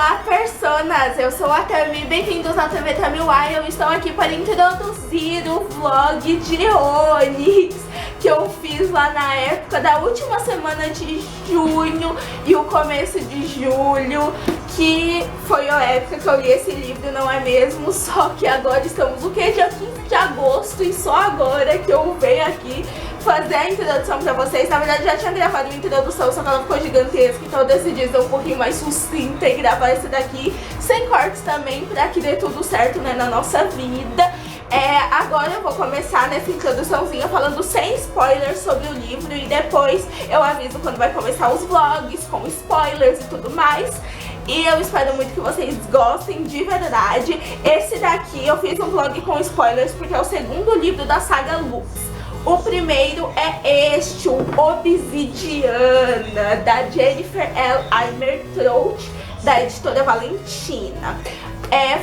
Olá, personas! Eu sou a Tami, bem-vindos à TV Tamiwai. Eu estou aqui para introduzir o vlog de Onyx que eu fiz lá na época da última semana de junho e o começo de julho, que foi a época que eu li esse livro, não é mesmo? Só que agora estamos o quê? Dia 15 de agosto e só agora que eu venho aqui fazer a introdução pra vocês. Na verdade já tinha gravado uma introdução, só que ela ficou gigantesca, então eu decidi ser um pouquinho mais sucinta e gravar esse daqui sem cortes também, pra que dê tudo certo, né, na nossa vida. Agora eu vou começar nessa introduçãozinha falando sem spoilers sobre o livro e depois eu aviso quando vai começar os vlogs com spoilers e tudo mais. E eu espero muito que vocês gostem de verdade. Esse daqui eu fiz um vlog com spoilers porque é o segundo livro da saga Lux. O primeiro é este, o Obsidiana, da Jennifer L. Armentrout, da editora Valentina.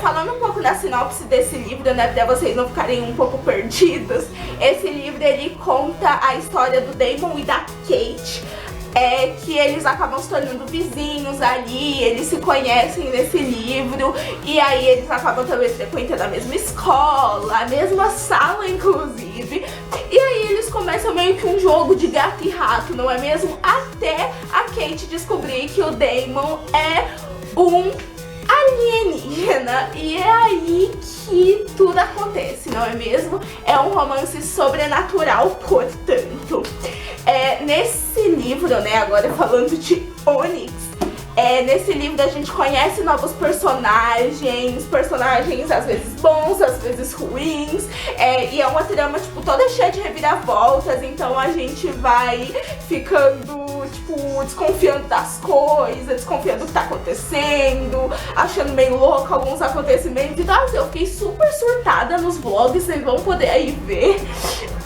Falando um pouco da sinopse desse livro, né, pra vocês não ficarem um pouco perdidos, esse livro ele conta a história do Damon e da Kate, que eles acabam se tornando vizinhos ali, eles se conhecem nesse livro, e aí eles acabam também frequentando a mesma escola, a mesma sala inclusive, e aí eles começam meio que um jogo de gato e rato, não é mesmo? Até a Kate descobrir que o Damon é um alienígena, e é aí que tudo acontece, não é mesmo? É um romance sobrenatural, portanto. Nesse livro, né, agora falando de Onyx, nesse livro a gente conhece novos personagens às vezes bons, às vezes ruins, e é uma trama, tipo, toda cheia de reviravoltas, então a gente vai ficando, tipo, desconfiando das coisas, desconfiando do que tá acontecendo, achando meio louco alguns acontecimentos. Então, assim, eu fiquei super surtada nos vlogs, vocês vão poder aí ver.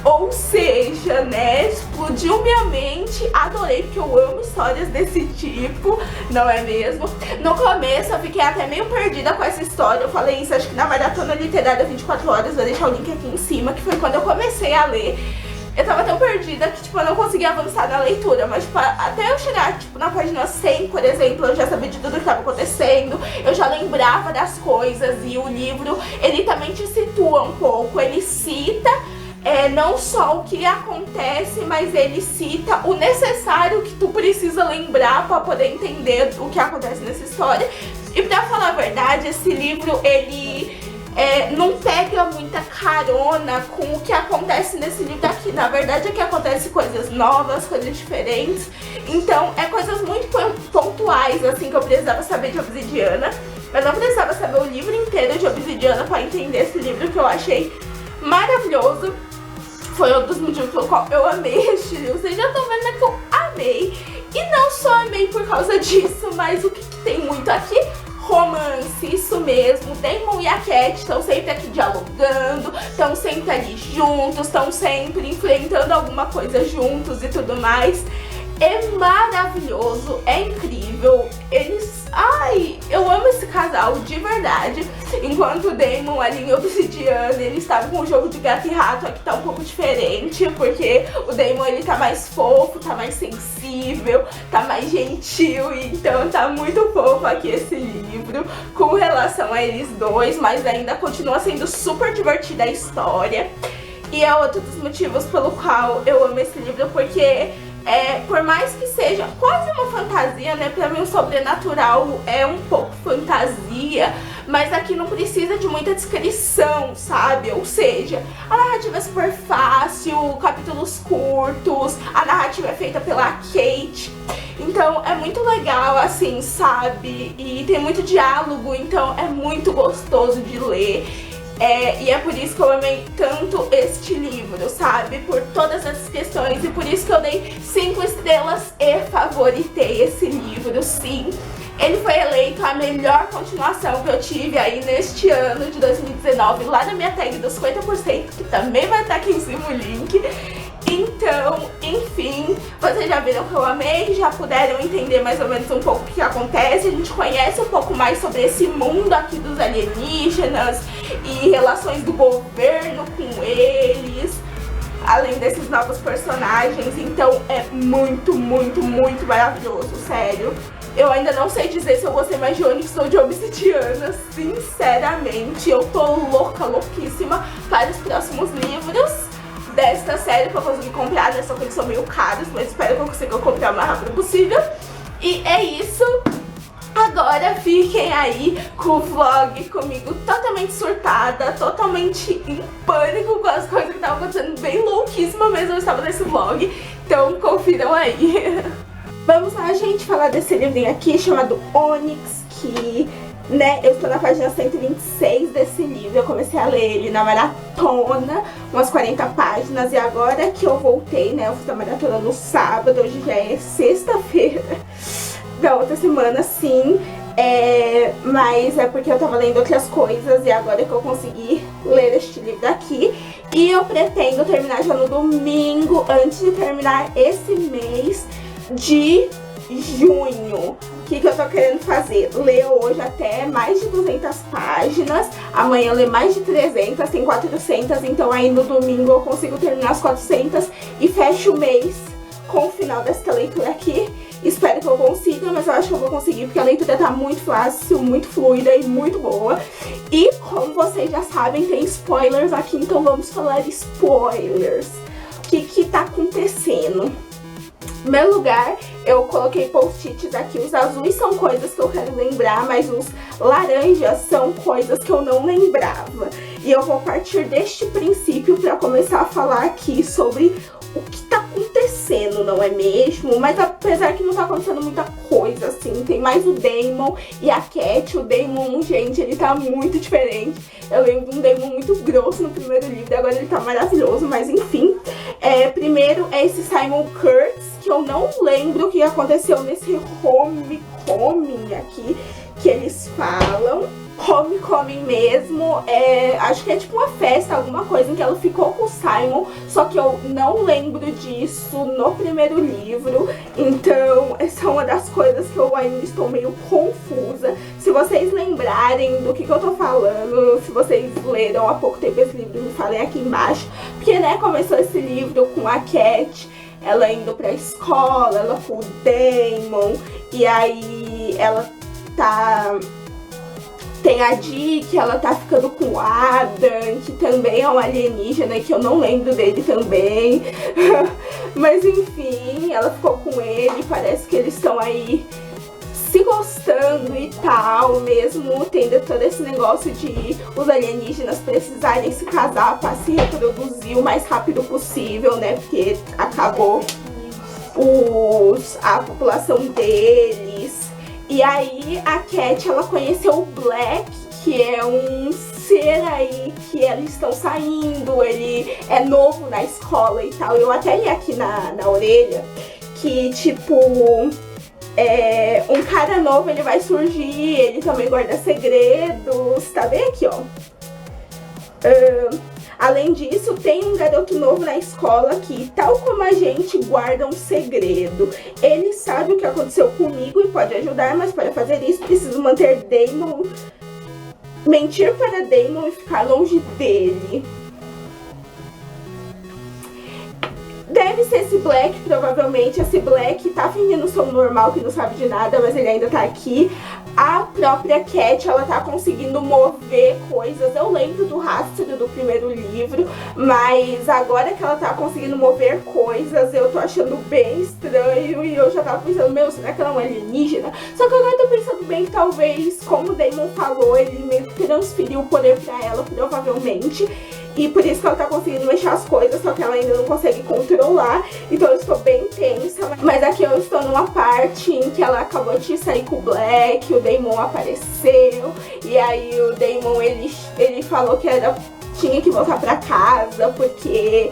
Ou seja, né, explodiu minha mente, adorei, porque eu amo histórias desse tipo, não é mesmo? No começo eu fiquei até meio perdida com essa história, eu falei isso, acho que na Maratona Literária 24 horas, vou deixar o link aqui em cima, que foi quando eu comecei a ler. Eu tava tão perdida que, tipo, eu não conseguia avançar na leitura, mas, tipo, até eu chegar, tipo, na página 100, por exemplo, eu já sabia de tudo que tava acontecendo, eu já lembrava das coisas, e o livro, ele também te situa um pouco, ele cita não só o que acontece, mas ele cita o necessário que tu precisa lembrar pra poder entender o que acontece nessa história. E pra falar a verdade, esse livro, ele não pega muita carona com o que acontece nesse livro aqui. Na verdade é que acontece coisas novas, coisas diferentes. Então coisas muito pontuais, assim, que eu precisava saber de Obsidiana. Eu não precisava saber o livro inteiro de Obsidiana pra entender esse livro, que eu achei maravilhoso. Foi um dos motivos pelo qual eu amei este livro. Vocês já estão vendo, né, que eu amei. E não só amei por causa disso, mas o que tem muito aqui? Romance, isso mesmo. Damon e a Kate estão sempre aqui dialogando, estão sempre ali juntos, estão sempre enfrentando alguma coisa juntos e tudo mais. É maravilhoso, é incrível. Ai, eu amo esse casal, de verdade. Enquanto o Damon ali em Obsidiana, ele estava com um jogo de gato e rato, aqui tá um pouco diferente, porque o Damon, ele tá mais fofo, tá mais sensível, tá mais gentil, então tá muito fofo aqui esse livro com relação a eles dois, mas ainda continua sendo super divertida a história. E é outro dos motivos pelo qual eu amo esse livro, porque por mais que seja quase uma fantasia, né, pra mim o sobrenatural é um pouco fantasia, mas aqui não precisa de muita descrição, sabe? Ou seja, a narrativa é super fácil, capítulos curtos, a narrativa é feita pela Kate, então é muito legal, assim, sabe? E tem muito diálogo, então é muito gostoso de ler. E é por isso que eu amei tanto este livro, sabe? Por todas essas questões, e por isso que eu dei 5 estrelas e favoritei esse livro, sim. Ele foi eleito a melhor continuação que eu tive aí neste ano de 2019, lá na minha tag dos 50%, que também vai estar aqui em cima o link. Então, enfim, vocês já viram que eu amei, já puderam entender mais ou menos um pouco o que acontece. A gente conhece um pouco mais sobre esse mundo aqui dos alienígenas e relações do governo com eles, além desses novos personagens. Então é muito, muito, muito maravilhoso, sério. Eu ainda não sei dizer se eu gostei mais de Onyx ou de Obsidiana. Sinceramente, eu tô louquíssima para os próximos livros desta série que eu consegui comprar, né? Só que eles são meio caros, mas espero que eu consiga comprar o mais rápido possível. E é isso. Agora fiquem aí com o vlog comigo totalmente surtada, totalmente em pânico com as coisas que estavam acontecendo, bem louquíssima mesmo eu estava nesse vlog. Então confiram aí. Vamos lá, gente, falar desse livrinho aqui chamado Onyx, que, né, eu estou na página 126 desse livro. Eu comecei a ler ele na maratona, umas 40 páginas, e agora que eu voltei, né, eu fiz a maratona no sábado, hoje já é sexta-feira da outra semana, sim, mas é porque eu tava lendo outras coisas e agora que eu consegui ler este livro aqui. E eu pretendo terminar já no domingo, antes de terminar esse mês de junho. O que eu tô querendo fazer? Ler hoje até mais de 200 páginas, amanhã ler mais de 300, tem 400, então aí no domingo eu consigo terminar as 400 e fecho o mês com o final dessa leitura aqui. Espero que eu consiga, mas eu acho que eu vou conseguir, porque a leitura tá muito fácil, muito fluida e muito boa. E como vocês já sabem, tem spoilers aqui, então vamos falar de spoilers. O que tá acontecendo? Em primeiro lugar, eu coloquei post-its aqui. Os azuis são coisas que eu quero lembrar, mas os laranjas são coisas que eu não lembrava. E eu vou partir deste princípio para começar a falar aqui sobre o que tá acontecendo, não é mesmo? Mas apesar que não tá acontecendo muita coisa, assim, tem mais o Damon e a Cat. O Damon, gente, ele tá muito diferente. Eu lembro de um Damon muito grosso no primeiro livro e agora ele tá maravilhoso, mas enfim. Primeiro é esse Simon Kurtz, que eu não lembro o que aconteceu nesse homecoming aqui, que eles falam. Homecoming mesmo, acho que é tipo uma festa, alguma coisa em que ela ficou com o Simon, só que eu não lembro disso no primeiro livro, então essa é uma das coisas que eu ainda estou meio confusa. Se vocês lembrarem do que eu tô falando, se vocês leram há pouco tempo esse livro, me falem aqui embaixo, porque, né, começou esse livro com a Cat, ela indo pra escola, ela com o Damon, e aí ela tá... Tem a Dee, que ela tá ficando com o Adam, que também é um alienígena, que eu não lembro dele também. Mas enfim, ela ficou com ele, parece que eles estão aí se gostando e tal, mesmo tendo todo esse negócio de os alienígenas precisarem se casar para se reproduzir o mais rápido possível, né? Porque acabou a população deles. E aí a Cat, ela conheceu o Black, que é um ser aí que eles estão saindo, ele é novo na escola e tal. Eu até li aqui na orelha que, tipo, um cara novo, ele vai surgir, ele também guarda segredos, tá bem aqui, ó. Além disso, tem um garoto novo na escola que, tal como a gente, guarda um segredo. Ele sabe o que aconteceu comigo e pode ajudar, mas para fazer isso, preciso manter Damon... mentir para Damon e ficar longe dele. Deve ser esse Black, provavelmente. Esse Black tá fingindo ser um normal que não sabe de nada, mas ele ainda tá aqui. A própria Cat, ela tá conseguindo mover coisas. Eu lembro do rastro do primeiro livro, mas agora que ela tá conseguindo mover coisas, eu tô achando bem estranho. E eu já tava pensando, meu, será que ela é uma alienígena? Só que agora eu tô pensando bem que talvez, como o Damon falou, ele meio que transferiu o poder pra ela, provavelmente. E por isso que ela tá conseguindo mexer as coisas, só que ela ainda não consegue controlar. Então eu estou bem tensa. Mas aqui eu estou numa parte em que ela acabou de sair com o Black, o Damon apareceu. E aí o Damon, ele falou que tinha que voltar pra casa, porque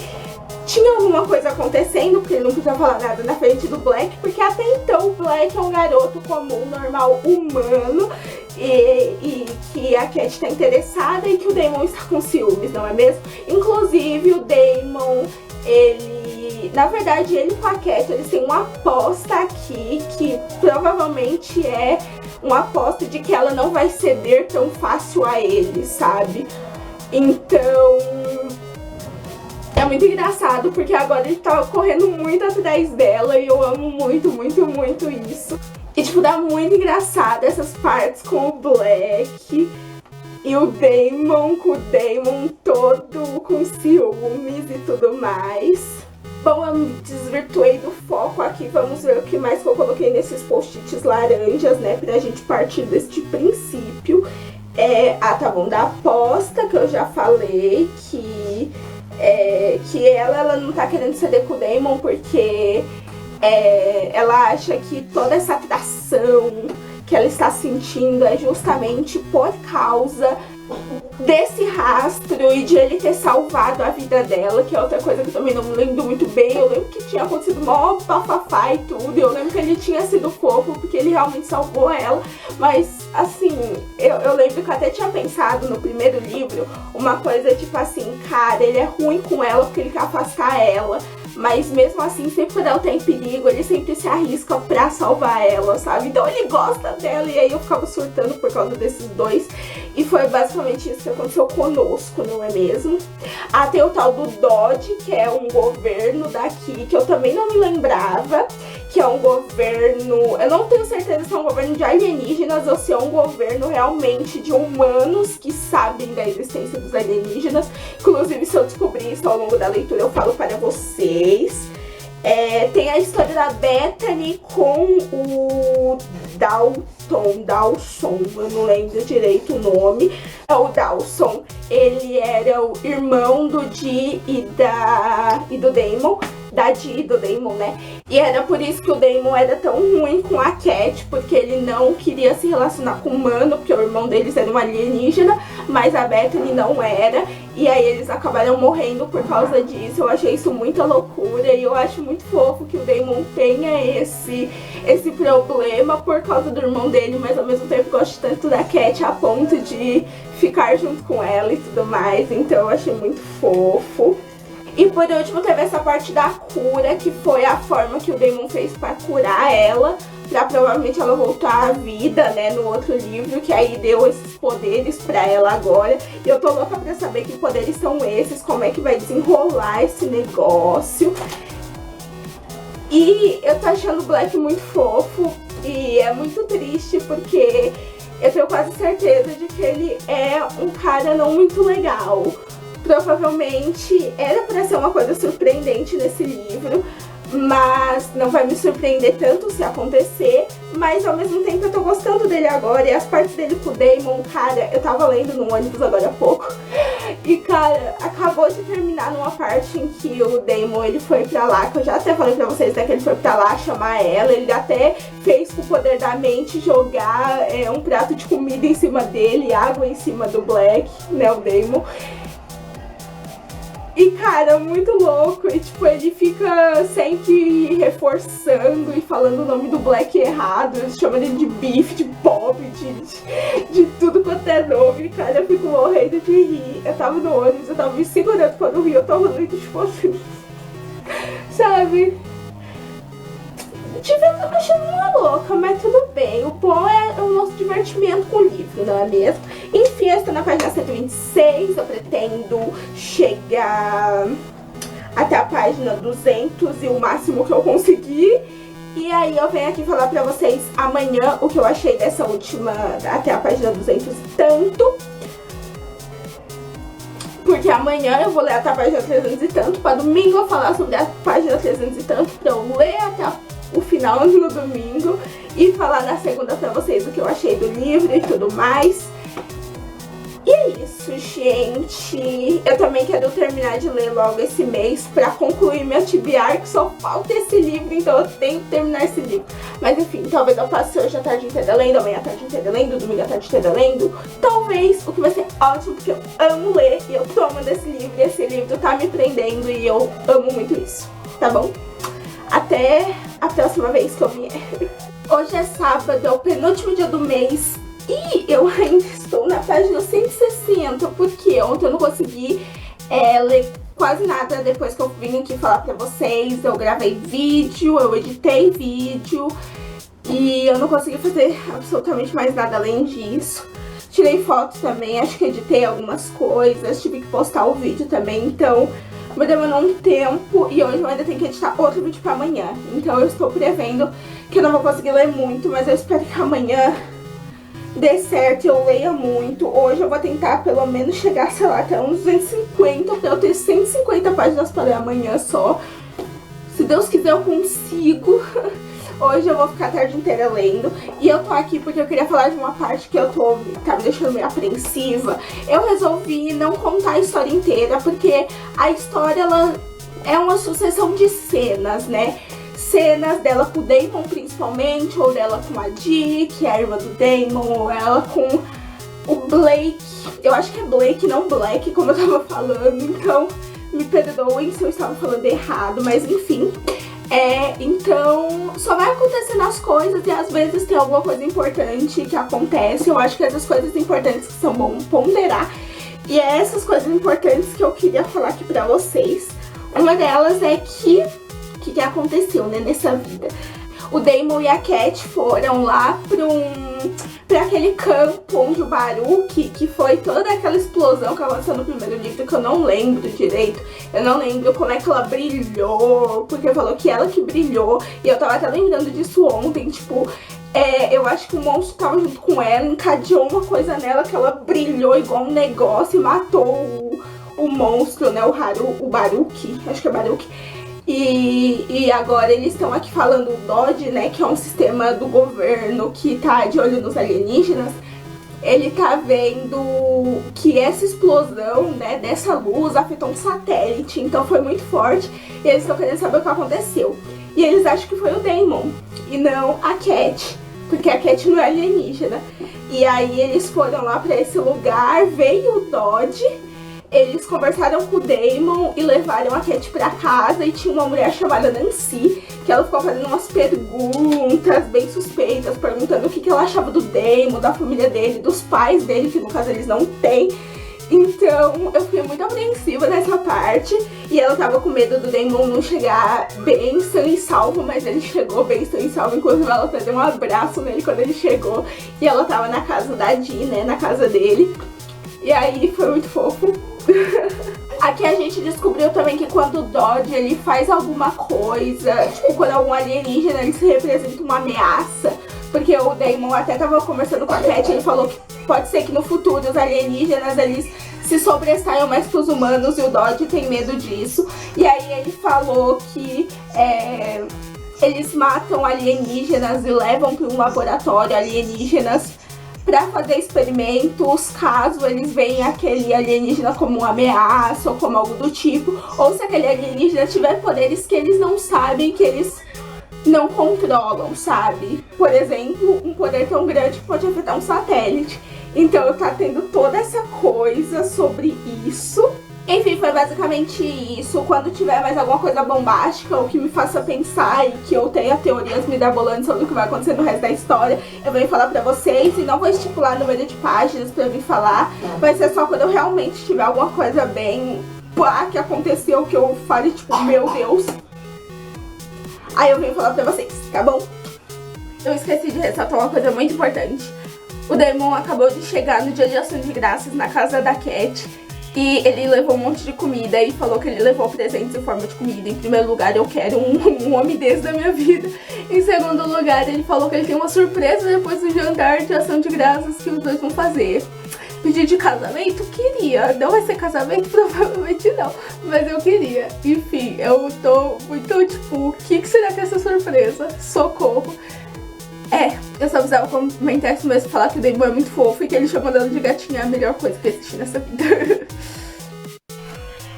tinha alguma coisa acontecendo, porque ele não podia falar nada na frente do Black, porque até então o Black é um garoto comum, normal, humano, e que a Cat tá interessada e que o Damon está com ciúmes, não é mesmo? Inclusive o Damon, na verdade, ele com a Cat, eles têm uma aposta aqui, que provavelmente é uma aposta de que ela não vai ceder tão fácil a ele, sabe? Então... é muito engraçado, porque agora ele tá correndo muito atrás dela e eu amo muito, muito, muito isso. E tipo, dá muito engraçado essas partes com o Black e o Damon, com o Damon todo com ciúmes e tudo mais. Bom, eu me desvirtuei do foco aqui, vamos ver o que mais que eu coloquei nesses post-its laranjas, né, pra gente partir deste princípio. Tá bom, da aposta, que eu já falei, que ela não tá querendo ceder com o Damon porque ela acha que toda essa atração que ela está sentindo é justamente por causa desse rastro e de ele ter salvado a vida dela, que é outra coisa que eu também não me lembro muito bem. Eu lembro que tinha acontecido mó bafafá e tudo, eu lembro que ele tinha sido fofo porque ele realmente salvou ela, mas assim, eu lembro que eu até tinha pensado no primeiro livro uma coisa tipo assim, cara, ele é ruim com ela porque ele quer afastar ela, mas mesmo assim, sempre quando ela tá em perigo, ele sempre se arrisca pra salvar ela, sabe? Então ele gosta dela, e aí eu ficava surtando por causa desses dois. E foi basicamente isso que aconteceu conosco, não é mesmo? Tem o tal do Dodge, que é um governo daqui, que eu também não me lembrava, que é um governo... Eu não tenho certeza se é um governo de alienígenas ou se é um governo realmente de humanos que sabem da existência dos alienígenas. Inclusive, se eu descobrir isso ao longo da leitura, eu falo para vocês. Tem a história da Bethany com o Dawson, eu não lembro direito o nome. O Dawson, ele era o irmão do Dee e do Damon. Da Dee e do Damon, né? E era por isso que o Damon era tão ruim com a Cat, porque ele não queria se relacionar com o humano, porque o irmão deles era um alienígena, mas a Bethany não era. E aí eles acabaram morrendo por causa disso. Eu achei isso muita loucura e eu acho muito fofo que o Damon tenha esse problema por causa do irmão dele, mas ao mesmo tempo gosto tanto da Cat a ponto de ficar junto com ela e tudo mais. Então eu achei muito fofo. E por último teve essa parte da cura, que foi a forma que o Damon fez pra curar ela, pra provavelmente ela voltar à vida, né, no outro livro, que aí deu esses poderes pra ela agora. E eu tô louca pra saber que poderes são esses, como é que vai desenrolar esse negócio. E eu tô achando o Black muito fofo e é muito triste porque eu tenho quase certeza de que ele é um cara não muito legal. Provavelmente era pra ser uma coisa surpreendente nesse livro, mas não vai me surpreender tanto se acontecer. Mas ao mesmo tempo eu tô gostando dele agora, e as partes dele com o Damon, cara, eu tava lendo no ônibus agora há pouco, e cara, acabou de terminar numa parte em que o Damon, ele foi pra lá, que eu já até falei pra vocês, né, que ele foi pra lá chamar ela, ele até fez com o poder da mente jogar um prato de comida em cima dele, água em cima do Black, né, o Damon. E cara, muito louco, e tipo, ele fica sempre reforçando e falando o nome do Black errado, chama ele de Biff, de Bob, de tudo quanto é nome, cara, eu fico morrendo de rir. Eu tava no ônibus, eu tava me segurando pra não rir, eu tava muito tipo assim, sabe? Tive achando uma louca, mas tudo bem. O bom é o nosso divertimento com o livro, não é mesmo? Enfim, eu estou na página 126, eu pretendo chegar até a página 200 e o máximo que eu conseguir. E aí eu venho aqui falar pra vocês amanhã o que eu achei dessa última, até a página 200 tanto. Porque amanhã eu vou ler até a página 300 e tanto, pra domingo eu falar sobre a página 300 e tanto, pra eu ler até o final no domingo e falar na segunda pra vocês o que eu achei do livro e tudo mais. E é isso, gente. Eu também quero terminar de ler logo esse mês pra concluir meu TBR, que só falta esse livro, então eu tenho que terminar esse livro. Mas enfim, talvez eu passe hoje a tarde inteira lendo, amanhã a tarde inteira lendo, domingo a tarde inteira lendo. Talvez, o que vai ser ótimo, porque eu amo ler e eu tô amando esse livro, e esse livro tá me prendendo e eu amo muito isso, tá bom? Até a próxima vez que eu vier. Hoje é sábado, é o penúltimo dia do mês e eu ainda estou na página 160, porque ontem eu não consegui ler quase nada depois que eu vim aqui falar pra vocês. Eu gravei vídeo, eu editei vídeo e eu não consegui fazer absolutamente mais nada além disso. Tirei fotos também, acho que editei algumas coisas, tive que postar o vídeo também, então mas demorou um tempo e hoje eu ainda tenho que editar outro vídeo pra amanhã. Então eu estou prevendo que eu não vou conseguir ler muito, mas eu espero que amanhã dê certo e eu leia muito. Hoje eu vou tentar pelo menos chegar, sei lá, até uns 250, pra eu ter 150 páginas para ler amanhã só. Se Deus quiser eu consigo. Hoje eu vou ficar a tarde inteira lendo. E eu tô aqui porque eu queria falar de uma parte que tá me deixando meio apreensiva. Eu resolvi não contar a história inteira, porque a história, ela é uma sucessão de cenas, né? Cenas dela com o Damon principalmente, ou dela com a Dee, que é a irmã do Damon, ou ela com o Blake. Eu acho que é Blake, não Black, como eu tava falando. Então, me perdoem se eu estava falando errado, mas enfim. Então, só vai acontecendo as coisas e às vezes tem alguma coisa importante que acontece. Eu acho que essas coisas importantes que são bom ponderar. E é essas coisas importantes que eu queria falar aqui pra vocês. Uma delas é que o que aconteceu, né, nessa vida. O Damon e a Cat foram lá pra aquele campo onde o Baruch, que foi toda aquela explosão que aconteceu no primeiro livro, que eu não lembro direito. Eu não lembro como é que ela brilhou, porque falou que ela que brilhou. E eu tava até lembrando disso ontem, tipo, eu acho que o monstro tava junto com ela, encadeou uma coisa nela que ela brilhou igual um negócio e matou o monstro, né, o Baruch, acho que é Baruch. E agora eles estão aqui falando o DOD, né, que é um sistema do governo que tá de olho nos alienígenas. Ele tá vendo que essa explosão, né, dessa luz afetou um satélite, então foi muito forte e eles estão querendo saber o que aconteceu. E eles acham que foi o Damon e não a Cat, porque a Cat não é alienígena. E aí eles foram lá pra esse lugar, veio o DOD. Eles conversaram com o Damon e levaram a Cat pra casa e tinha uma mulher chamada Nancy, que ela ficou fazendo umas perguntas bem suspeitas, perguntando o que ela achava do Damon, da família dele, dos pais dele, que no caso eles não têm. Então eu fiquei muito apreensiva nessa parte e ela tava com medo do Damon não chegar bem sã e salvo, mas ele chegou bem sã e salvo, inclusive ela até deu um abraço nele quando ele chegou e ela tava na casa da Dee, né, na casa dele. E aí foi muito fofo. Aqui a gente descobriu também que quando o Dodge ele faz alguma coisa, tipo quando algum alienígena ele se representa uma ameaça, porque o Damon até tava conversando com a Cat, ele falou que pode ser que no futuro os alienígenas eles se sobressaiam mais que os humanos e o Dodge tem medo disso. E aí ele falou que eles matam alienígenas e levam para um laboratório alienígenas pra fazer experimentos, caso eles veem aquele alienígena como uma ameaça ou como algo do tipo, ou se aquele alienígena tiver poderes que eles não sabem, que eles não controlam, sabe? Por exemplo, um poder tão grande que pode afetar um satélite. Então tá tendo toda essa coisa sobre isso. Enfim, foi basicamente isso. Quando tiver mais alguma coisa bombástica ou que me faça pensar e que eu tenha teorias mirabolantes sobre o que vai acontecer no resto da história, eu venho falar pra vocês e não vou estipular número de páginas pra vir falar. Vai ser só quando eu realmente tiver alguma coisa bem pá, que aconteceu, que eu fale tipo, meu Deus. Aí eu venho falar pra vocês, tá bom? Eu esqueci de ressaltar uma coisa muito importante. O Damon acabou de chegar no dia de ação de graças na casa da Cat. E ele levou um monte de comida e falou que ele levou presentes em forma de comida. Em primeiro lugar, eu quero um homem desse da minha vida. Em segundo lugar, ele falou que ele tem uma surpresa depois do jantar de ação de graças que os dois vão fazer. Pedir de casamento? Queria. Não vai ser casamento? Provavelmente não. Mas eu queria. Enfim, eu tô muito tipo, o que será que é essa surpresa? Socorro. Eu só precisava comentar isso mesmo, falar que o Damon é muito fofo e que ele chamando ela de gatinha é a melhor coisa que existe nessa vida.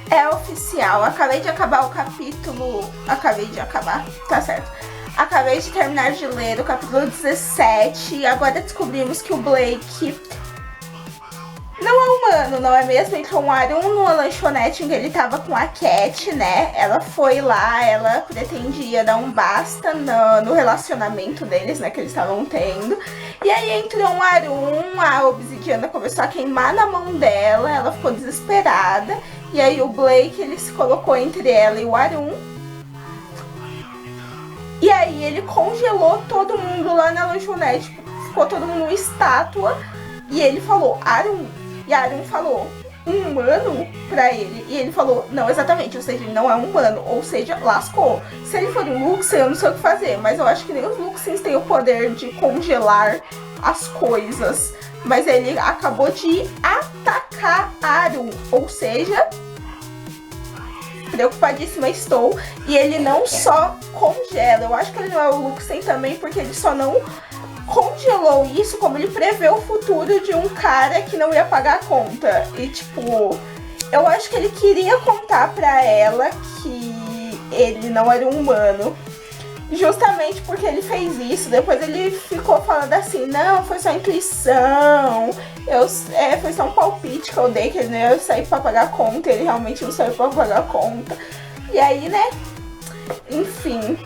É oficial, acabei de acabar o capítulo... tá certo. Acabei de terminar de ler o capítulo 17 e agora descobrimos que o Blake não é humano, não é mesmo? Entrou um Arun numa lanchonete em que ele tava com a Cat, né? Ela foi lá, ela pretendia dar um basta no relacionamento deles, né? Que eles estavam tendo. E aí entrou um Arun, a obsidiana começou a queimar na mão dela, ela ficou desesperada. E aí o Blake, ele se colocou entre ela e o Arun. E aí ele congelou todo mundo lá na lanchonete, ficou todo mundo uma estátua. E ele falou, Arun. E a Arun falou, um humano pra ele. E ele falou, não, exatamente, ou seja, ele não é um humano, ou seja, lascou. Se ele for um Luxem, eu não sei o que fazer, mas eu acho que nem os Luxems têm o poder de congelar as coisas. Mas ele acabou de atacar Arum, ou seja, preocupadíssima estou. E ele não só congela, eu acho que ele não é o Luxem também, porque ele só não congelou isso, como ele prevê o futuro de um cara que não ia pagar a conta. E tipo, eu acho que ele queria contar pra ela que ele não era um humano, justamente porque ele fez isso. Depois ele ficou falando assim, não, foi só intuição, foi só um palpite que eu dei, que ele não ia sair pra pagar a conta, ele realmente não saiu pra pagar a conta. E aí, né, enfim.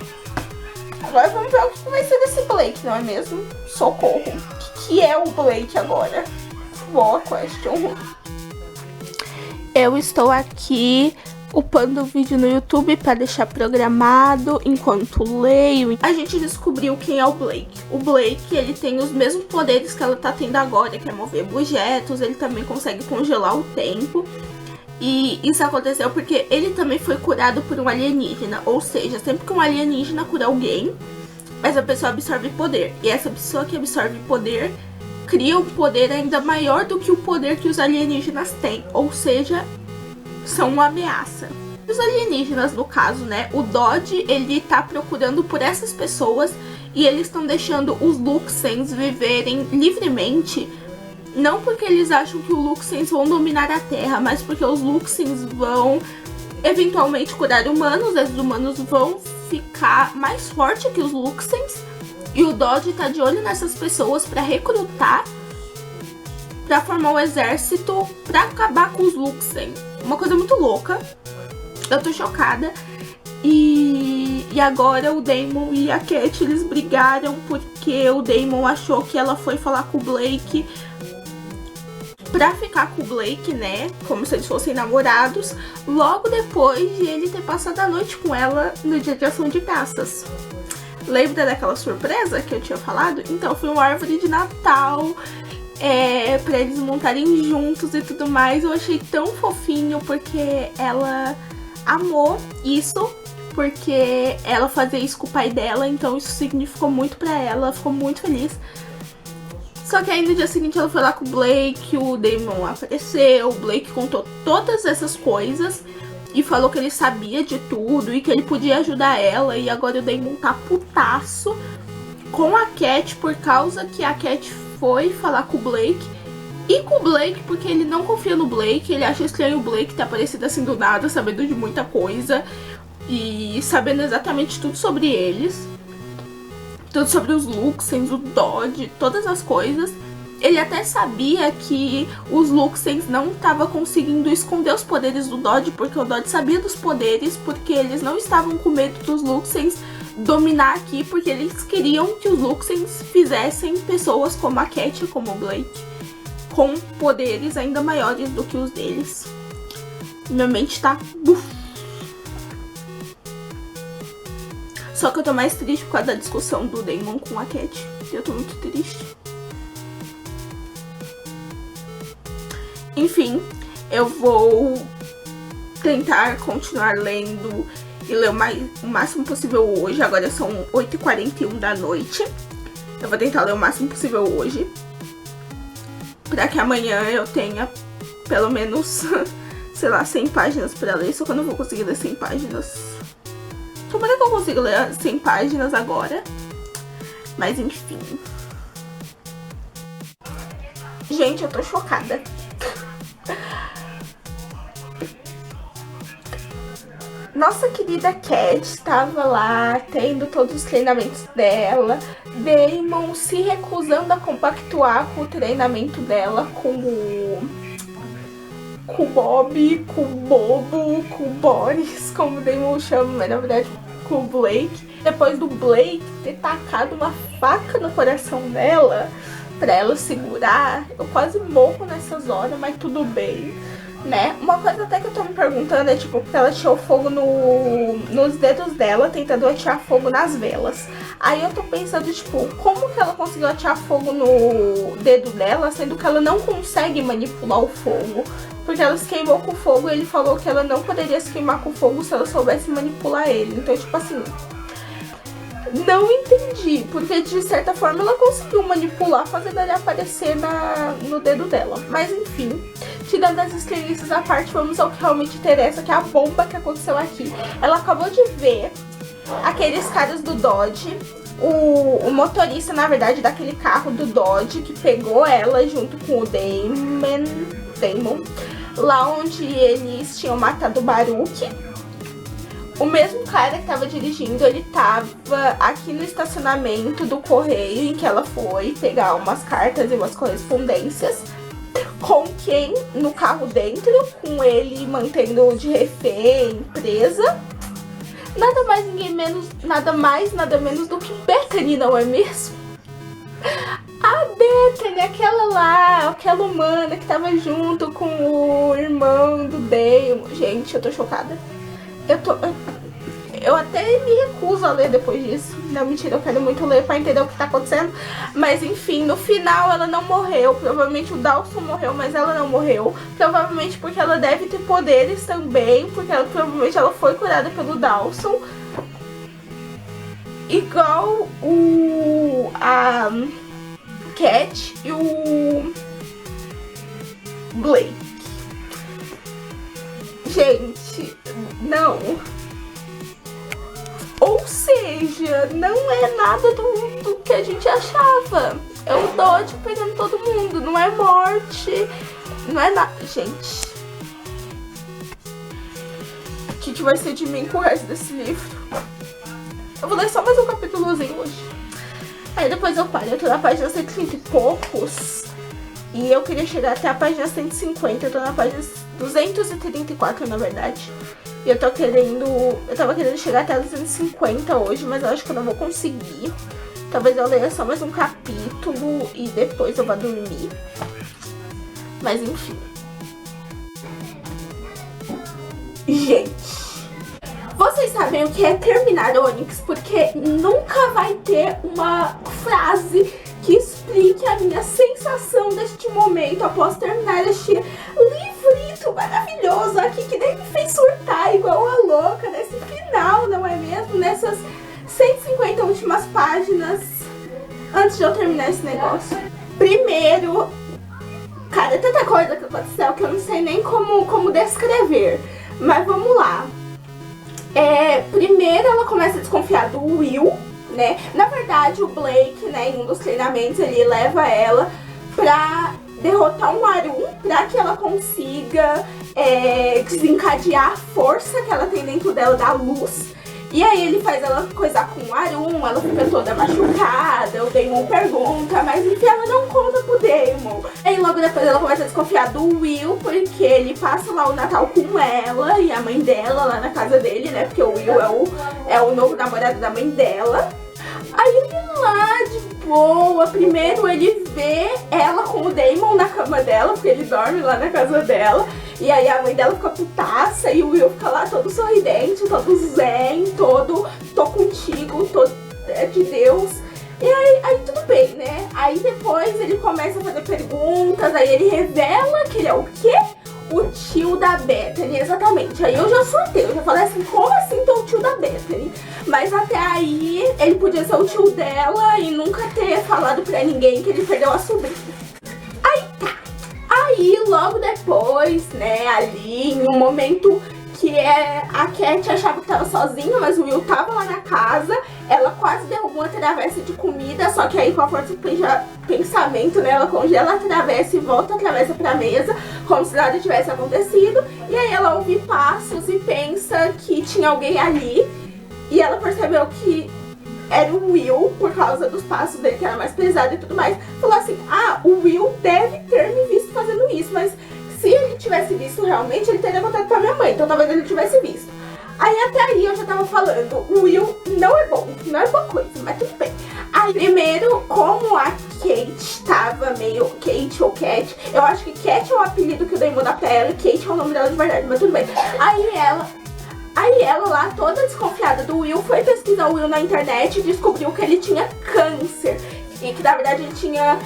Agora vamos ver o que vai ser desse Blake, não é mesmo? Socorro. O que é o Blake agora? Boa question. Eu estou aqui upando o vídeo no YouTube para deixar programado enquanto leio. A gente descobriu quem é o Blake. O Blake, ele tem os mesmos poderes que ela tá tendo agora, que é mover objetos, ele também consegue congelar o tempo. E isso aconteceu porque ele também foi curado por um alienígena. Ou seja, sempre que um alienígena cura alguém, essa pessoa absorve poder. E essa pessoa que absorve poder cria um poder ainda maior do que o poder que os alienígenas têm. Ou seja, são uma ameaça. Os alienígenas, no caso, né? O Dodge, ele tá procurando por essas pessoas e eles estão deixando os Luxens viverem livremente. Não porque eles acham que os Luxens vão dominar a Terra, mas porque os Luxens vão eventualmente curar humanos, esses humanos vão ficar mais fortes que os Luxens. E o Dodge tá de olho nessas pessoas pra recrutar, pra formar um exército, pra acabar com os Luxen. Uma coisa muito louca. Eu tô chocada. E agora o Damon e a Cat, eles brigaram porque o Damon achou que ela foi falar com o Blake pra ficar com o Blake, né? Como se eles fossem namorados. Logo depois de ele ter passado a noite com ela no dia de ação de graças. Lembra daquela surpresa que eu tinha falado? Então foi uma árvore de Natal, pra eles montarem juntos e tudo mais. Eu achei tão fofinho porque ela amou isso, porque ela fazia isso com o pai dela, então isso significou muito pra ela, ficou muito feliz. Só que aí no dia seguinte ela foi lá com o Blake, o Damon apareceu, o Blake contou todas essas coisas e falou que ele sabia de tudo e que ele podia ajudar ela. E agora o Damon tá putaço com a Cat por causa que a Cat foi falar com o Blake. E com o Blake porque ele não confia no Blake, ele acha estranho o Blake ter aparecido assim do nada, sabendo de muita coisa e sabendo exatamente tudo sobre eles. Tudo sobre os Luxens, o Dodge, todas as coisas. Ele até sabia que os Luxens não estavam conseguindo esconder os poderes do Dodge, porque o Dodge sabia dos poderes, porque eles não estavam com medo dos Luxens dominar aqui, porque eles queriam que os Luxens fizessem pessoas como a Cat e como o Blake, com poderes ainda maiores do que os deles. Minha mente tá... Só que eu tô mais triste por causa da discussão do Damon com a Cat. Eu tô muito triste. Enfim, eu vou tentar continuar lendo e ler o máximo possível hoje. Agora são 8h41 da noite. Eu vou tentar ler o máximo possível hoje, pra que amanhã eu tenha pelo menos, sei lá, 100 páginas pra ler. Só que eu não vou conseguir ler 100 páginas. Tomara que eu consiga ler 100 páginas agora. Mas enfim. Gente, eu tô chocada. Nossa querida Cat estava lá, tendo todos os treinamentos dela. Damon se recusando a compactuar com o treinamento dela com o Bob, com o Bobo, com o Boris, como o Damon chama, mas na verdade com o Blake. Depois do Blake ter tacado uma faca no coração dela pra ela segurar, eu quase morro nessas horas, mas tudo bem. né? Uma coisa até que eu tô me perguntando é, tipo, porque ela tirou fogo nos dedos dela, tentando atirar fogo nas velas. Aí eu tô pensando, tipo, como que ela conseguiu atirar fogo no dedo dela, sendo que ela não consegue manipular o fogo? Porque ela se queimou com o fogo e ele falou que ela não poderia se queimar com o fogo se ela soubesse manipular ele. Então, tipo assim, não entendi, porque de certa forma ela conseguiu manipular, fazendo ele aparecer no dedo dela. Mas enfim, tirando as estrelistas à parte, vamos ao que realmente interessa, que é a bomba que aconteceu aqui. Ela acabou de ver aqueles caras do Dodge, o motorista, na verdade, daquele carro do Dodge, que pegou ela junto com o Damon, lá onde eles tinham matado o Baruch. O mesmo cara que tava dirigindo, ele tava aqui no estacionamento do correio em que ela foi pegar umas cartas e umas correspondências. Com quem? No carro dentro, com ele mantendo de refém, presa. Nada mais, ninguém menos, nada mais, nada menos do que Bethany, não é mesmo? A Bethany, aquela lá, aquela humana que tava junto com o irmão do Damon. Gente, eu tô chocada. Eu até me recuso a ler depois disso. Não, mentira, eu quero muito ler pra entender o que tá acontecendo. Mas enfim, no final ela não morreu. Provavelmente o Dawson morreu, mas ela não morreu. Provavelmente porque ela deve ter poderes também. Porque provavelmente ela foi curada pelo Dawson. Igual a Cat e o Blake. Gente, não. Ou seja, não é nada do que a gente achava. É o Dodge pegando todo mundo, não é morte, não é nada. Gente, o que vai ser de mim com o resto desse livro? Eu vou ler só mais um capítulozinho hoje. Aí depois eu paro, eu tô na página 130 e poucos. E eu queria chegar até a página 150, eu tô na página 234, na verdade. E eu tava querendo chegar até a 250 hoje, mas eu acho que eu não vou conseguir. Talvez eu leia só mais um capítulo e depois eu vá dormir. Mas enfim. Gente, vocês sabem o que é terminar Onyx? Porque nunca vai ter uma frase que explique a minha sensação deste momento após terminar este livrito maravilhoso aqui, que nem me fez surtar igual a louca nesse final, não é mesmo? Nessas 150 últimas páginas antes de eu terminar esse negócio. Primeiro, cara, é tanta coisa que aconteceu que eu não sei nem como descrever. Mas vamos lá. Primeiro ela começa a desconfiar do Will, né? Na verdade, o Blake, né, em um dos treinamentos, ele leva ela pra derrotar um Arun, pra que ela consiga desencadear a força que ela tem dentro dela da luz. E aí ele faz ela coisar com o Arun, ela fica toda machucada, o Damon pergunta, mas enfim, ela não conta pro Damon. Aí logo depois ela começa a desconfiar do Will, porque ele passa lá o Natal com ela e a mãe dela lá na casa dele, né? Porque o Will é o novo namorado da mãe dela. Aí ele lá de boa, primeiro ele vê ela com o Damon na cama dela, porque ele dorme lá na casa dela. E aí a mãe dela fica putaça e o Will fica lá todo sorridente, todo zen, todo tô contigo, todo de Deus. E aí tudo bem, né? Aí depois ele começa a fazer perguntas, aí ele revela que ele é o quê? O tio da Bethany, exatamente. Aí eu já surtei, eu já falei assim, como assim tô o tio da Bethany? Mas até aí ele podia ser o tio dela e nunca ter falado pra ninguém que ele perdeu a sobrinha. Aí logo depois, né, ali em um momento que a Cat achava que tava sozinha, mas o Will tava lá na casa, ela quase derrubou uma travessa de comida, só que aí com a força do pensamento, né, ela congela a travessa e volta a travessa pra mesa, como se nada tivesse acontecido, e aí ela ouve passos e pensa que tinha alguém ali, e ela percebeu que era o Will, por causa dos passos dele, que era mais pesado e tudo mais. Falou assim, o Will deve ter me visto fazendo isso, mas se ele tivesse visto realmente, ele teria contado pra minha mãe, então talvez ele tivesse visto. Aí até aí eu já tava falando, o Will não é bom, não é boa coisa, mas tudo bem. Aí primeiro, como a Kate tava meio... Kate ou Cat? Eu acho que Cat é o apelido que o Damon dá pra ela e Kate é o nome dela de verdade, mas tudo bem. Aí ela lá, toda desconfiada do Will, foi pesquisar o Will na internet e descobriu que ele tinha câncer. E que na verdade ele tinha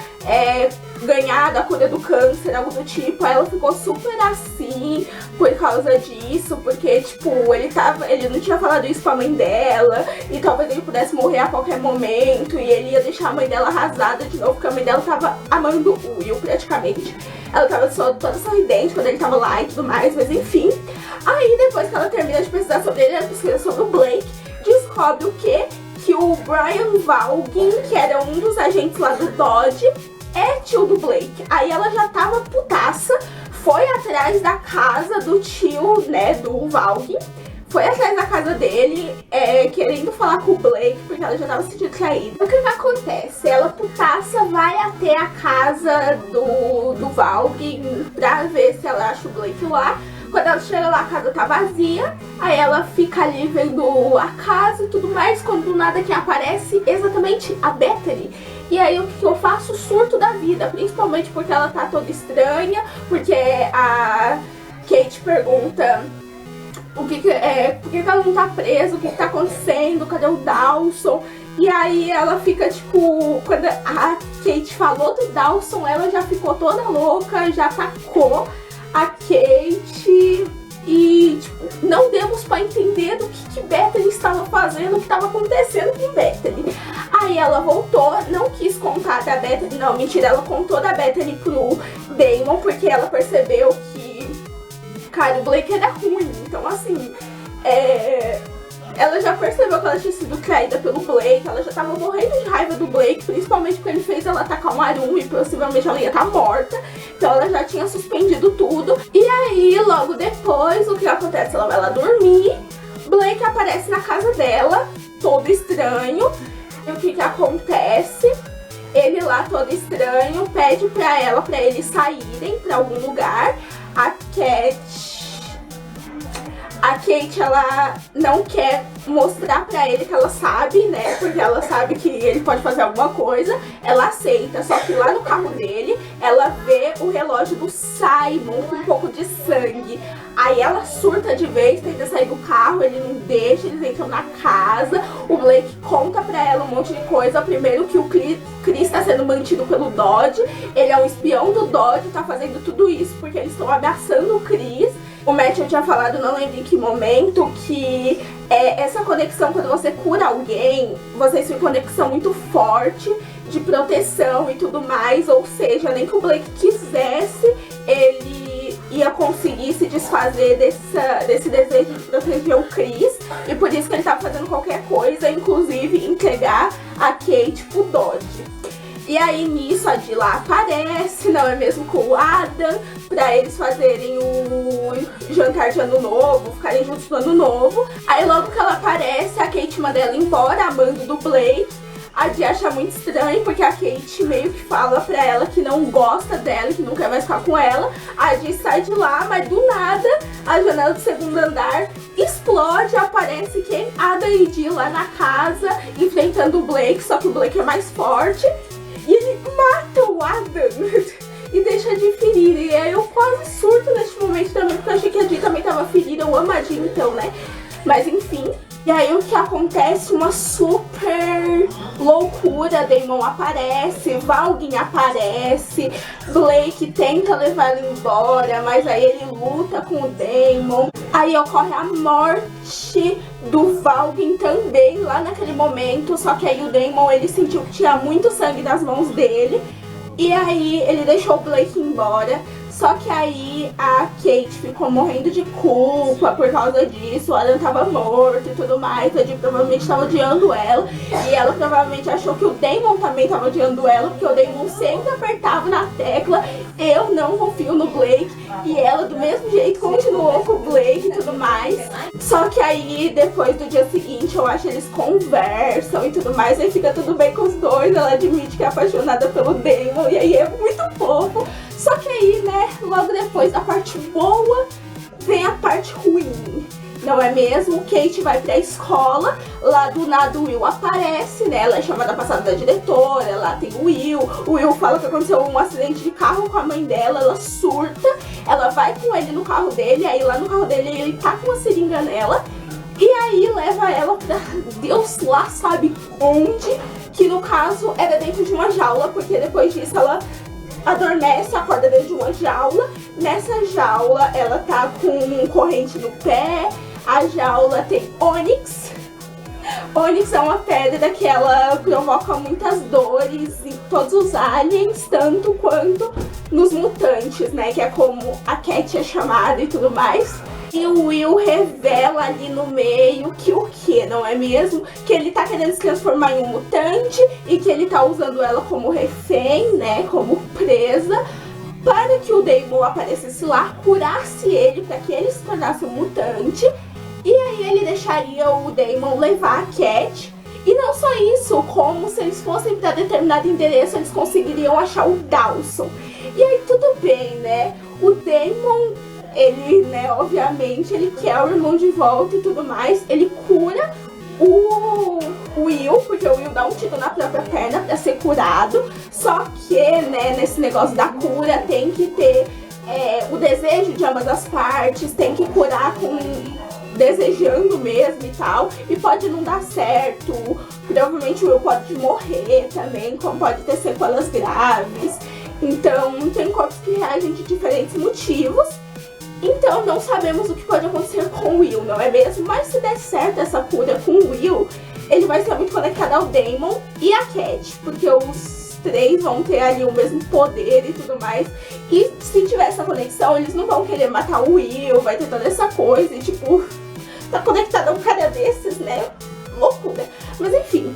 ganhado a cura do câncer, algo do tipo. Aí ela ficou super assim por causa disso, porque tipo, ele não tinha falado isso pra mãe dela, e talvez ele pudesse morrer a qualquer momento, e ele ia deixar a mãe dela arrasada de novo, porque a mãe dela tava amando o Will praticamente. Ela tava toda sorridente quando ele tava lá e tudo mais, mas enfim. Aí depois que ela termina de pesquisar sobre ele, ela pesquisa sobre o Blake, descobre o quê? Que o Brian Valgin, que era um dos agentes lá do Dodge, é tio do Blake. Aí ela já tava putaça, foi atrás da casa do tio, né, do Valgin. Foi atrás da casa dele, querendo falar com o Blake, porque ela já tava se sentindo traída. O que acontece? Ela, putaça, vai até a casa do Valgin pra ver se ela acha o Blake lá. Quando ela chega lá, a casa tá vazia, aí ela fica ali vendo a casa e tudo mais, quando do nada quem aparece exatamente a Bethany. E aí o que eu faço? Surto da vida, principalmente porque ela tá toda estranha, porque a Kate pergunta por que ela não tá presa, o que tá acontecendo, cadê o Dawson? E aí ela fica tipo, quando a Kate falou do Dawson, ela já ficou toda louca, já atacou a Kate e tipo, não demos pra entender do que Bethany estava fazendo, o que estava acontecendo com Bethany. Aí ela voltou, não quis contar da Bethany, não, mentira, ela contou da Bethany pro Damon, porque ela percebeu que, cara, o Blake era ruim, então assim, ela já percebeu que ela tinha sido traída pelo Blake, ela já tava morrendo de raiva do Blake, principalmente porque ele fez ela atacar um arum e possivelmente ela ia estar morta. Então ela já tinha suspendido tudo. E aí, logo depois, o que acontece? Ela vai lá dormir, Blake aparece na casa dela, todo estranho. E o que acontece? Ele lá, todo estranho, pede pra eles saírem pra algum lugar. A Kate, ela não quer mostrar pra ele que ela sabe, né? Porque ela sabe que ele pode fazer alguma coisa. Ela aceita, só que lá no carro dele, ela vê o relógio do Simon com um pouco de sangue. Aí ela surta de vez, tenta sair do carro, ele não deixa, eles entram na casa. O Blake conta pra ela um monte de coisa. Primeiro que o Chris tá sendo mantido pelo Dodge. Ele é um espião do Dodge, tá fazendo tudo isso porque eles estão ameaçando o Chris. O Matthew tinha falado, não lembro em que momento, que essa conexão, quando você cura alguém, vocês têm conexão muito forte de proteção e tudo mais. Ou seja, nem que o Blake quisesse, ele ia conseguir se desfazer desse desejo de proteger o Chris. E por isso que ele tava fazendo qualquer coisa, inclusive entregar a Kate pro Dodge. E aí nisso a Dila aparece, não é mesmo, com o Adam, pra eles fazerem o jantar de ano novo, ficarem juntos no ano novo. Aí logo que ela aparece, a Kate manda ela embora, amando do Blake. A Dee acha muito estranho, porque a Kate meio que fala pra ela que não gosta dela, que não quer mais ficar com ela. A Dee sai de lá, mas do nada, a janela do segundo andar explode, aparece quem? Adam e Dee lá na casa, enfrentando o Blake, só que o Blake é mais forte. E ele mata o Adam e deixa de ferir. E aí eu quase surto neste momento também, porque eu achei que a Dee também tava ferida. Eu amo a Dee então, né? Mas enfim. E aí o que acontece? Uma super loucura. Damon aparece, Valgin aparece, Blake tenta levar ele embora, mas aí ele luta com o Damon. Aí ocorre a morte do Valgin também lá naquele momento, só que aí o Damon, ele sentiu que tinha muito sangue nas mãos dele. E aí ele deixou o Blake embora. Só que aí a Kate ficou morrendo de culpa por causa disso. O Adam tava morto e tudo mais. A Dee provavelmente tava odiando ela. E ela provavelmente achou que o Damon também tava odiando ela, porque o Damon sempre apertava na tecla: eu não confio no Blake. E ela do mesmo jeito continuou com o Blake e tudo mais. Só que aí depois do dia seguinte, eu acho que eles conversam e tudo mais. Aí fica tudo bem com os dois. Ela admite que é apaixonada pelo Damon. E aí é muito fofo. Só que aí, né, logo depois da parte boa, vem a parte ruim. não é mesmo? Kate vai pra escola, lá do nada o Will aparece, né? Ela é chamada passada da diretora, lá tem o Will fala que aconteceu um acidente de carro com a mãe dela, ela surta, ela vai com ele no carro dele, aí lá no carro dele ele tá com uma seringa nela, e aí leva ela pra Deus lá sabe onde, que no caso era dentro de uma jaula, porque depois disso ela adormece, acorda dentro de uma jaula. Nessa jaula ela tá com corrente no pé, a jaula tem ônix. Ônix é uma pedra que ela provoca muitas dores em todos os aliens, tanto quanto nos mutantes, né? Que é como a Cat é chamada e tudo mais. E o Will revela ali no meio que o que, não é mesmo? Que ele tá querendo se transformar em um mutante e que ele tá usando ela como refém, né? Como presa, para que o Damon aparecesse lá, curasse ele, para que ele se tornasse um mutante. E aí ele deixaria o Damon levar a Cat. E não só isso, como se eles fossem para determinado endereço, eles conseguiriam achar o Dawson. E aí tudo bem, né? O Damon, ele, né, obviamente, ele quer o irmão de volta e tudo mais. Ele cura o Will, porque o Will dá um tiro na própria perna pra ser curado. Só que, né, nesse negócio da cura tem que ter o desejo de ambas as partes, tem que curar com desejando mesmo e tal, e pode não dar certo, provavelmente o Will pode morrer também, como pode ter sequelas graves. Então tem corpos que reagem de diferentes motivos. Então não sabemos o que pode acontecer com o Will, não é mesmo? Mas se der certo essa cura com o Will, ele vai ser muito conectado ao Damon e a Cat, porque os três vão ter ali o mesmo poder e tudo mais. E se tiver essa conexão, eles não vão querer matar o Will, vai ter toda essa coisa e tipo, tá conectado a um cara desses, né? Loucura. Mas enfim,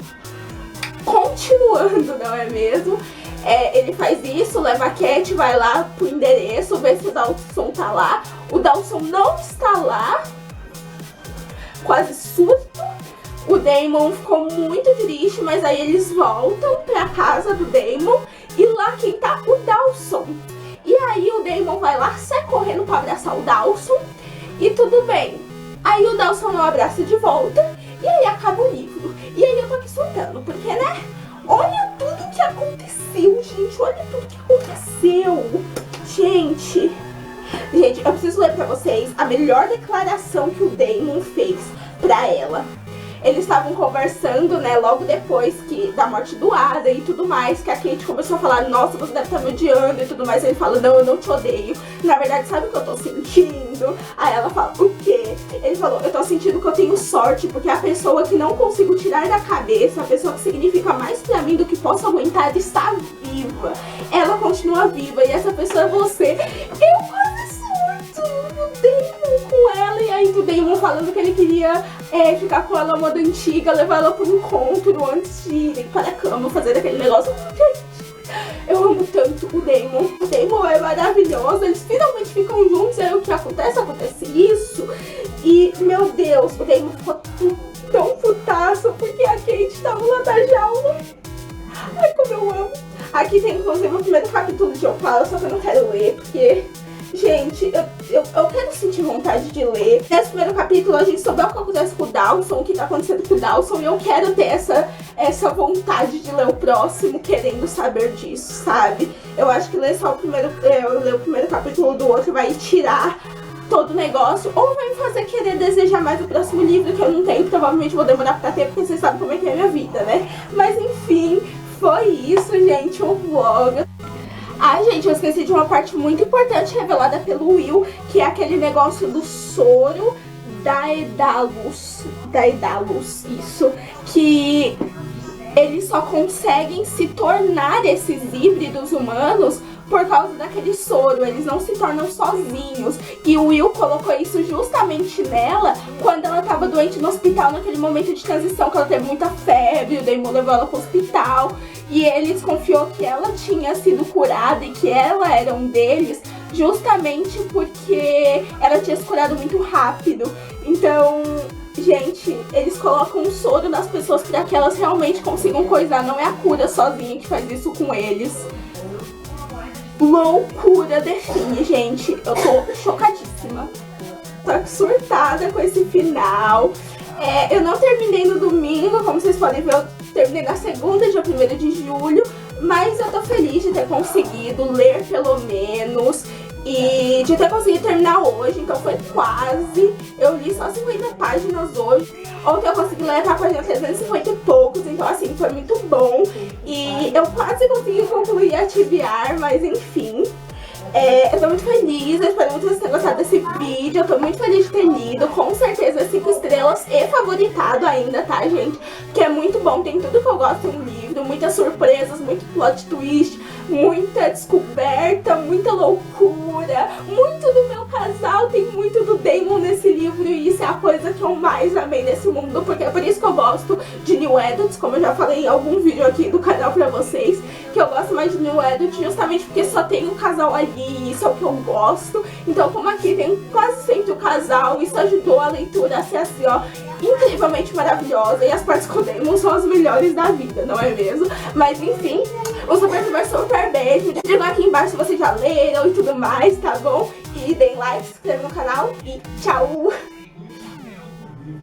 continuando, não é mesmo? Ele faz isso, leva a Cat, vai lá pro endereço, vê se o Dawson tá lá. O Dawson não está lá, quase surto. O Damon ficou muito triste, mas aí eles voltam pra casa do Damon e lá quem tá? O Dawson. E aí o Damon vai lá, sai correndo pra abraçar o Dawson e tudo bem. Aí o Dawson não abraça de volta e aí acaba o livro. E aí eu tô aqui surtando, porque, né? Olha tudo que aconteceu, gente. Olha tudo que aconteceu. Gente, eu preciso ler pra vocês a melhor declaração que o Damon fez pra ela. Eles estavam conversando, né, logo depois da morte do Adam e tudo mais, que a Kate começou a falar, nossa, você deve estar me odiando e tudo mais. Ele fala, não, eu não te odeio. Na verdade, sabe o que eu tô sentindo? Aí ela fala, o quê? Ele falou, eu tô sentindo que eu tenho sorte, porque a pessoa que não consigo tirar da cabeça, a pessoa que significa mais pra mim do que posso aguentar, está viva. Ela continua viva e essa pessoa é você. Eu quase surto, o Damon com ela, e aí o Damon falando que ele queria ficar com ela moda antiga, levar ela pro encontro antes de irem para a cama, fazer aquele negócio. Gente, eu amo tanto o Damon. O Damon é maravilhoso, eles finalmente ficam juntos, aí o que acontece? Acontece isso. E, meu Deus, o Damon ficou tão putaço porque a Kate tava lá na jaula. Ai, como eu amo. Aqui tem, inclusive, o primeiro capítulo de Opala, só que eu não quero ler, porque... Gente, eu quero sentir vontade de ler. Nesse primeiro capítulo a gente souber o que acontece com o Dawson, o que tá acontecendo com o Dawson, e eu quero ter essa vontade de ler o próximo, querendo saber disso, sabe? Eu acho que ler só ler o primeiro capítulo do outro vai tirar todo o negócio, ou vai me fazer querer desejar mais o próximo livro, que eu não tenho, provavelmente vou demorar pra ter, porque vocês sabem como é que é a minha vida, né? Mas enfim, foi isso, gente, o vlog. Ai, gente, eu esqueci de uma parte muito importante revelada pelo Will, que é aquele negócio do soro Daedalus, isso, que eles só conseguem se tornar esses híbridos humanos por causa daquele soro, eles não se tornam sozinhos. E o Will colocou isso justamente nela quando ela tava doente no hospital, naquele momento de transição, que ela teve muita febre, o Damon levou ela pro hospital. E ele desconfiou que ela tinha sido curada e que ela era um deles, justamente porque ela tinha se curado muito rápido. Então, gente, eles colocam um soro nas pessoas para que elas realmente consigam coisar. Não é a cura sozinha que faz isso com eles. Loucura define, gente. Eu tô chocadíssima. tô aqui surtada com esse final. Eu não terminei no domingo, como vocês podem ver, eu terminei na segunda, dia 1º de julho. Mas eu tô feliz de ter conseguido ler pelo menos e de ter conseguido terminar hoje, então foi quase. Eu li só 50 páginas hoje. Ontem eu consegui ler até a página 350 e poucos, então assim, foi muito bom. E eu quase consegui concluir a TBR, mas enfim. Eu tô muito feliz, eu espero muito que vocês tenham gostado desse vídeo. Eu tô muito feliz de ter lido, com certeza 5 estrelas e favoritado ainda, tá, gente? Que é muito bom, tem tudo que eu gosto em um livro, muitas surpresas, muito plot twist, muita descoberta, muita loucura, muito do meu casal, tem muito do Damon nesse livro e isso é a coisa que eu mais amei nesse mundo, porque é por isso que eu gosto de New Adults, como eu já falei em algum vídeo aqui do canal pra vocês, que eu gosto mais de New Adult justamente porque só tem um casal ali e isso é o que eu gosto. Então como aqui tem quase sempre o casal, isso ajudou a leitura a ser assim, ó, incrivelmente maravilhosa e as partes com o Damon são as melhores da vida, não é mesmo? Mas enfim, um super beijo. Digam aqui embaixo se vocês já leram e tudo mais, tá bom? E deem like, se inscrevam no canal e tchau!